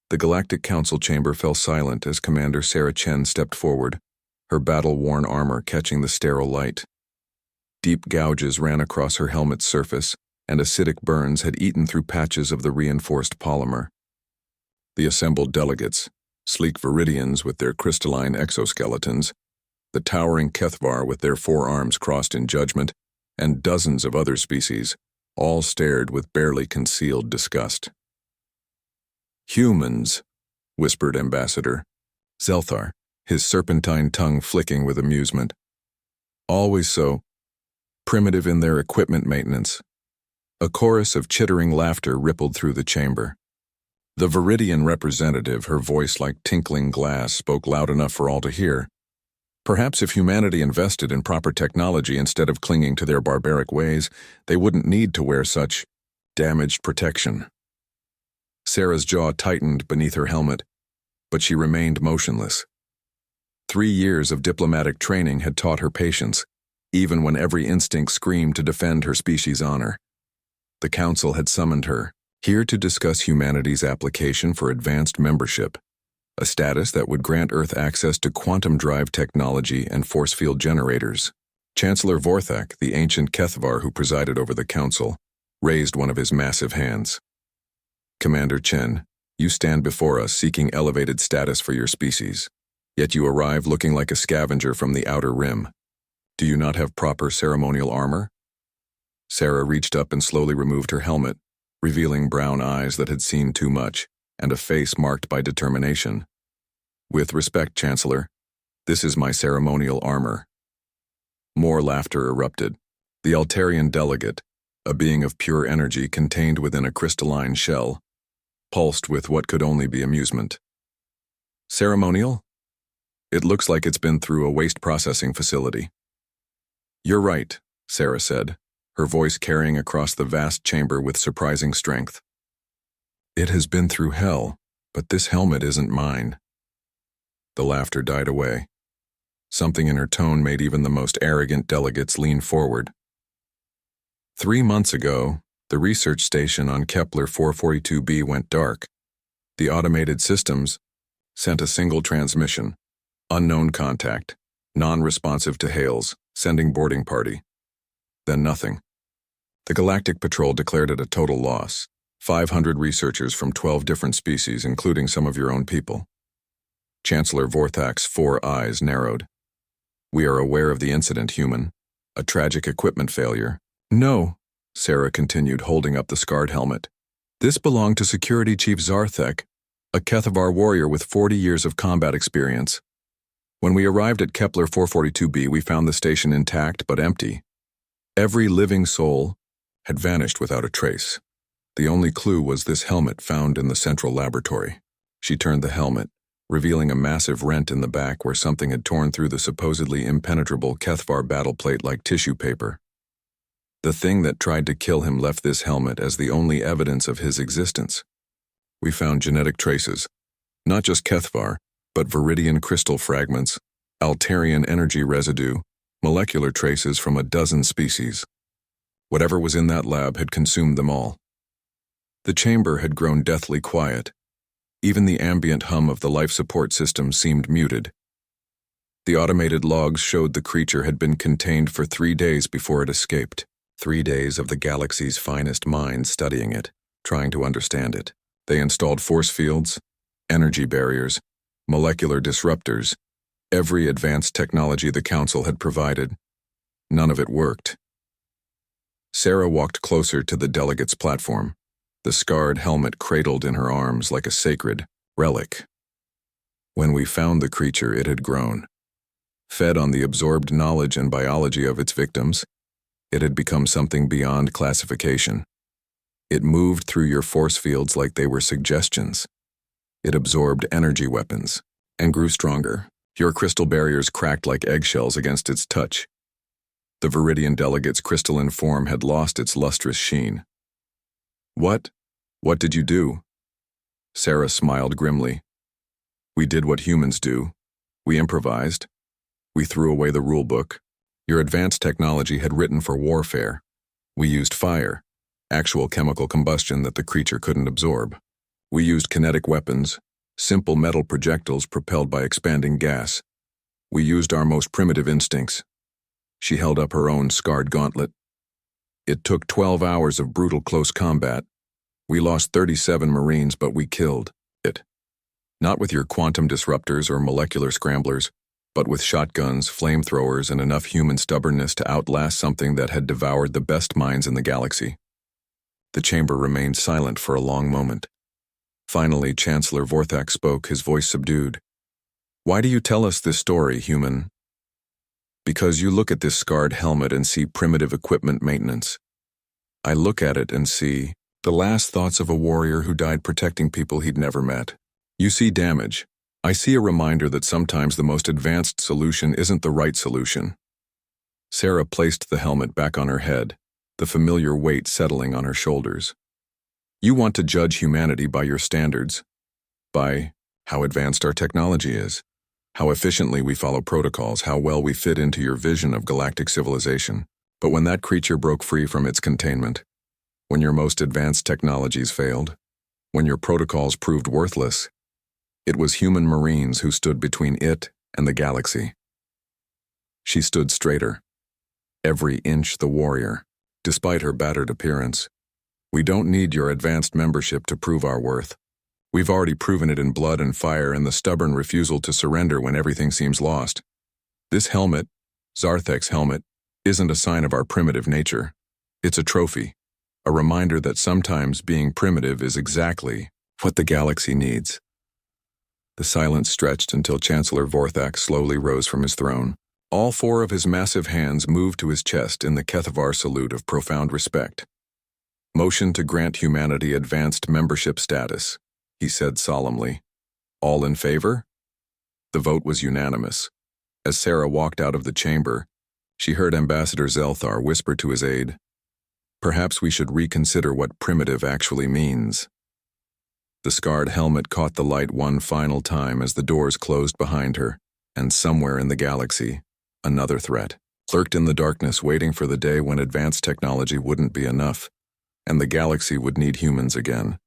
The Galactic Council chamber fell silent as Commander Sarah Chen stepped forward, her battle-worn armor catching the sterile light. Deep gouges ran across her helmet's surface, and acidic burns had eaten through patches of the reinforced polymer. The assembled delegates, sleek Viridians with their crystalline exoskeletons, the towering Kethvar with their forearms crossed in judgment, and dozens of other species, all stared with barely concealed disgust. "Humans," whispered Ambassador Zelthar, his serpentine tongue flicking with amusement. "Always so. Primitive in their equipment maintenance." A chorus of chittering laughter rippled through the chamber. The Viridian representative, her voice like tinkling glass, spoke loud enough for all to hear. Perhaps if humanity invested in proper technology instead of clinging to their barbaric ways, they wouldn't need to wear such damaged protection. Sarah's jaw tightened beneath her helmet, but she remained motionless. 3 years of diplomatic training had taught her patience, even when every instinct screamed to defend her species' honor. The Council had summoned her, here to discuss humanity's application for advanced membership, a status that would grant Earth access to quantum drive technology and force field generators. Chancellor Vorthak, the ancient Kethvar who presided over the Council, raised one of his massive hands. "Commander Chen, you stand before us seeking elevated status for your species, yet you arrive looking like a scavenger from the outer rim. Do you not have proper ceremonial armor?" Sarah reached up and slowly removed her helmet, revealing brown eyes that had seen too much, and a face marked by determination. "With respect, Chancellor, this is my ceremonial armor." More laughter erupted. The Altarian delegate, a being of pure energy contained within a crystalline shell, pulsed with what could only be amusement. "Ceremonial? It looks like it's been through a waste processing facility." "You're right," Sarah said, her voice carrying across the vast chamber with surprising strength. "It has been through hell, but this helmet isn't mine." The laughter died away. Something in her tone made even the most arrogant delegates lean forward. 3 months ago, the research station on Kepler 442b went dark. The automated systems sent a single transmission, unknown contact, non-responsive to hails, sending boarding party. Then nothing. The Galactic Patrol declared it a total loss. 500 researchers from 12 different species, including some of your own people. Chancellor Vorthak's 4 eyes narrowed. "We are aware of the incident, human. A tragic equipment failure." "No," Sarah continued, holding up the scarred helmet. "This belonged to Security Chief Zarthek, a Kethvar warrior with 40 years of combat experience. When we arrived at Kepler 442b, we found the station intact but empty. Every living soul had vanished without a trace. The only clue was this helmet found in the central laboratory." She turned the helmet, revealing a massive rent in the back where something had torn through the supposedly impenetrable Kethvar battle plate like tissue paper. The thing that tried to kill him left this helmet as the only evidence of his existence. "We found genetic traces, not just Kethvar, but Viridian crystal fragments, Altarian energy residue, molecular traces from a dozen species. Whatever was in that lab had consumed them all." The chamber had grown deathly quiet. Even the ambient hum of the life support system seemed muted. The automated logs showed the creature had been contained for 3 days before it escaped. 3 days of the galaxy's finest minds studying it, trying to understand it. They installed force fields, energy barriers, molecular disruptors, every advanced technology the Council had provided. None of it worked. Sarah walked closer to the delegate's platform, the scarred helmet cradled in her arms like a sacred relic. "When we found the creature, it had grown. Fed on the absorbed knowledge and biology of its victims, it had become something beyond classification. It moved through your force fields like they were suggestions. It absorbed energy weapons and grew stronger. Your crystal barriers cracked like eggshells against its touch. The Viridian delegate's crystalline form had lost its lustrous sheen." What did you do?" Sarah smiled grimly. "We did what humans do. We improvised. We threw away the rulebook. Your advanced technology had written for warfare. We used fire, actual chemical combustion that the creature couldn't absorb. We used kinetic weapons, simple metal projectiles propelled by expanding gas. We used our most primitive instincts. She held up her own scarred gauntlet. It took 12 hours of brutal close combat. We lost 37 Marines, but we killed it. Not with your quantum disruptors or molecular scramblers, but with shotguns, flamethrowers, and enough human stubbornness to outlast something that had devoured the best minds in the galaxy. The chamber remained silent for a long moment. Finally, Chancellor Vorthak spoke, his voice subdued. "Why do you tell us this story, human?" "Because you look at this scarred helmet and see primitive equipment maintenance. I look at it and see the last thoughts of a warrior who died protecting people he'd never met. You see damage. I see a reminder that sometimes the most advanced solution isn't the right solution." Sarah placed the helmet back on her head, the familiar weight settling on her shoulders. "You want to judge humanity by your standards, by how advanced our technology is, how efficiently we follow protocols, how well we fit into your vision of galactic civilization. But when that creature broke free from its containment, when your most advanced technologies failed, when your protocols proved worthless, it was human Marines who stood between it and the galaxy." She stood straighter, every inch the warrior, despite her battered appearance. "We don't need your advanced membership to prove our worth. We've already proven it in blood and fire and the stubborn refusal to surrender when everything seems lost. This helmet, Zarthek's helmet, isn't a sign of our primitive nature. It's a trophy, a reminder that sometimes being primitive is exactly what the galaxy needs." The silence stretched until Chancellor Vorthak slowly rose from his throne. All four of his massive hands moved to his chest in the Kethavar salute of profound respect. "Motion to grant humanity advanced membership status," he said solemnly. "All in favor?" The vote was unanimous. As Sarah walked out of the chamber, she heard Ambassador Zelthar whisper to his aide, "Perhaps we should reconsider what primitive actually means." The scarred helmet caught the light one final time as the doors closed behind her, and somewhere in the galaxy, another threat lurked in the darkness, waiting for the day when advanced technology wouldn't be enough, and the galaxy would need humans again.